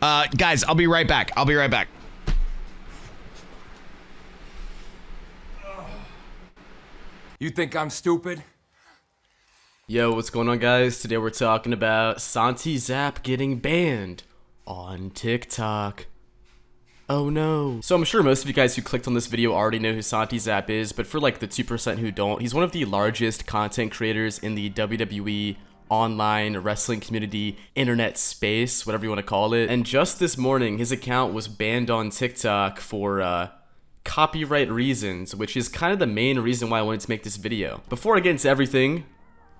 Guys, I'll be right back. I'll be right back. You think I'm stupid? Yo, what's going on, guys? Today we're talking about Santizap getting banned on TikTok. Oh no. So I'm sure most of you guys who clicked on this video already know who Santizap is, but for like the 2% who don't, he's one of the largest content creators in the WWE online wrestling community, internet space, whatever you want to call it. And just this morning, his account was banned on TikTok for copyright reasons, which is kind of the main reason why I wanted to make this video. Before I get into everything,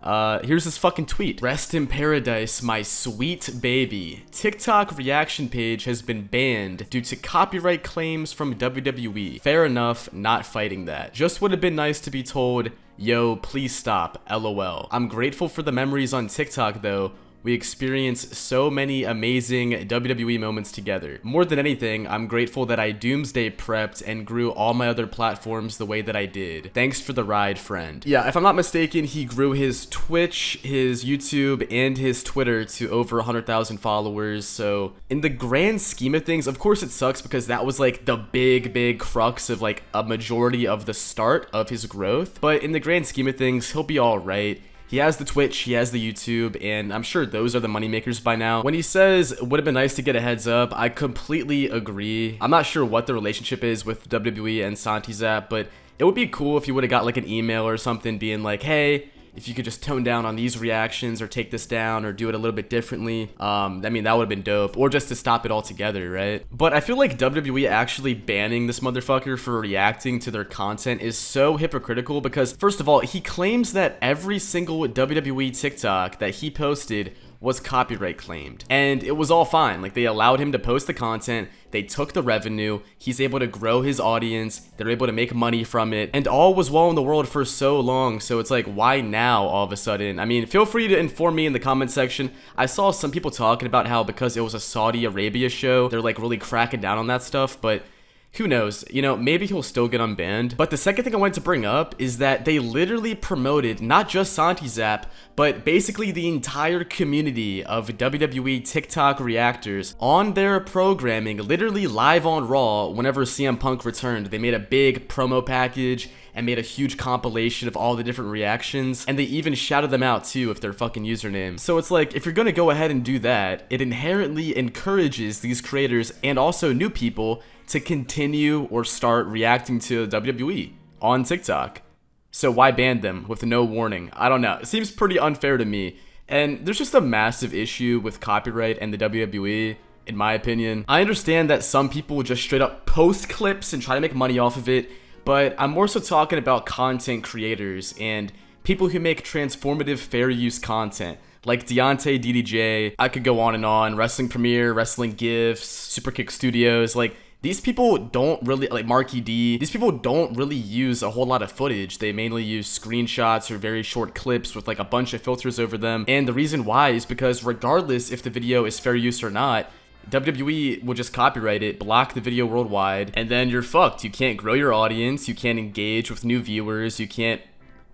here's this fucking tweet. Rest in paradise, my sweet baby. TikTok reaction page has been banned due to copyright claims from WWE. Fair enough, not fighting that. Just would have been nice to be told, yo, please stop, LOL. I'm grateful for the memories on TikTok though. We experienced so many amazing WWE moments together. More than anything, I'm grateful that I doomsday prepped and grew all my other platforms the way that I did. Thanks for the ride, friend. Yeah, if I'm not mistaken, he grew his Twitch, his YouTube, and his Twitter to over 100,000 followers. So in the grand scheme of things, of course it sucks because that was like the big crux of like a majority of the start of his growth. But in the grand scheme of things, he'll be all right. He has the Twitch, he has the YouTube, and I'm sure those are the moneymakers by now. When he says, it would have been nice to get a heads up, I completely agree. I'm not sure what the relationship is with WWE and Santizap, but it would be cool if you would have got like an email or something being like, hey, if you could just tone down on these reactions or take this down or do it a little bit differently. I mean, that would have been dope. Or just to stop it altogether, right? But I feel like WWE actually banning this motherfucker for reacting to their content is so hypocritical because, first of all, he claims that every single WWE TikTok that he posted was copyright claimed, and it was all fine. Like, they allowed him to post the content, they took the revenue, he's able to grow his audience, they're able to make money from it, and all was well in the world for so long. So it's like, why now all of a sudden? I mean, feel free to inform me in the comment section. I saw some people talking about how because it was a Saudi Arabia show, they're like really cracking down on that stuff, but who knows, you know, maybe he'll still get unbanned. But the second thing I wanted to bring up is that they literally promoted not just Santizap, but basically the entire community of WWE TikTok reactors on their programming, literally live on Raw whenever CM Punk returned. They made a big promo package and made a huge compilation of all the different reactions, and they even shouted them out too with their fucking username. So it's like, if you're gonna go ahead and do that, it inherently encourages these creators and also new people to continue or start reacting to WWE on TikTok. So why ban them with no warning? I don't know. It seems pretty unfair to me. And there's just a massive issue with copyright and the WWE, in my opinion. I understand that some people just straight up post clips and try to make money off of it, but I'm more so talking about content creators and people who make transformative fair use content. Like Deontay DDJ, I could go on, Wrestling Premiere, Wrestling Gifts, Superkick Studios, like, these people don't really, like Marky D, these people don't really use a whole lot of footage. They mainly use screenshots or very short clips with like a bunch of filters over them. And the reason why is because regardless if the video is fair use or not, WWE will just copyright it, block the video worldwide, and then you're fucked. You can't grow your audience, you can't engage with new viewers, you can't,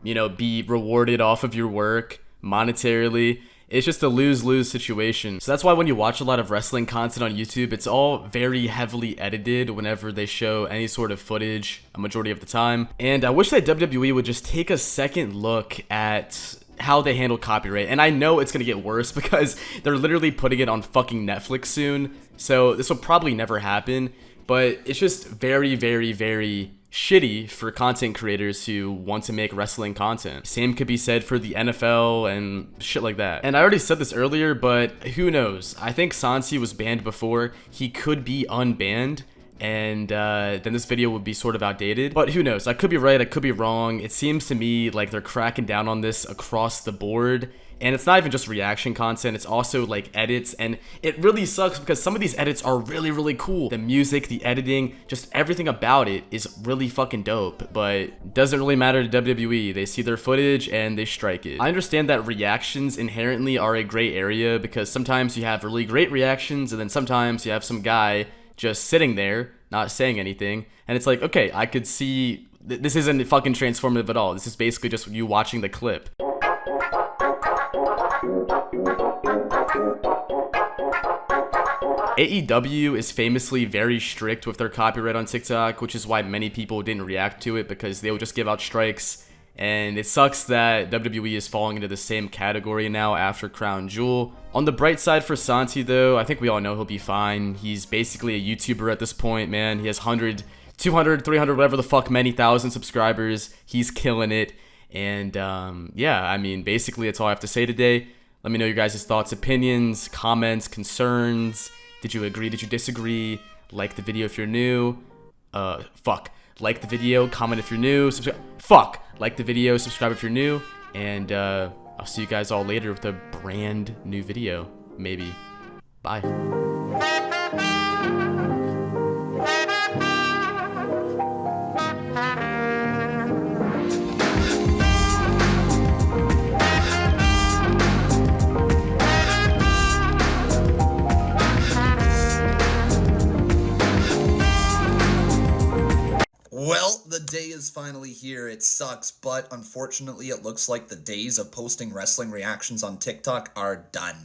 you know, be rewarded off of your work monetarily. It's just a lose-lose situation. So that's why when you watch a lot of wrestling content on YouTube, it's all very heavily edited whenever they show any sort of footage, a majority of the time. And I wish that WWE would just take a second look at how they handle copyright. And I know it's gonna get worse because they're literally putting it on fucking Netflix soon. So this will probably never happen. But it's just very shitty for content creators who want to make wrestling content. Same could be said for the NFL and shit like that. And I already said this earlier, but who knows? I think Santi was banned before. He could be unbanned, and then this video would be sort of outdated. But who knows? I could be right, I could be wrong. It seems to me like they're cracking down on this across the board. And it's not even just reaction content, it's also like edits, and it really sucks because some of these edits are really cool. The music, the editing, just everything about it is really fucking dope, but it doesn't really matter to WWE. They see their footage and they strike it. I understand that reactions inherently are a gray area because sometimes you have really great reactions and then sometimes you have some guy just sitting there, not saying anything, and it's like, okay, I could see this isn't fucking transformative at all. This is basically just you watching the clip. AEW is famously very strict with their copyright on TikTok, which is why many people didn't react to it, because they would just give out strikes. And it sucks that WWE is falling into the same category now after Crown Jewel. On the bright side for Santi, though, I think we all know he'll be fine. He's basically a YouTuber at this point, man. He has 100, 200, 300, whatever the fuck, many thousand subscribers. He's killing it. And yeah, I mean, basically that's all I have to say today. Let me know your guys' thoughts, opinions, comments, concerns. Did you agree? Did you disagree? Like the video if you're new. Like the video, comment if you're new. Like the video, subscribe if you're new. And I'll see you guys all later with a brand new video. Maybe. Bye. Well, the day is finally here. It sucks, but unfortunately it looks like the days of posting wrestling reactions on TikTok are done.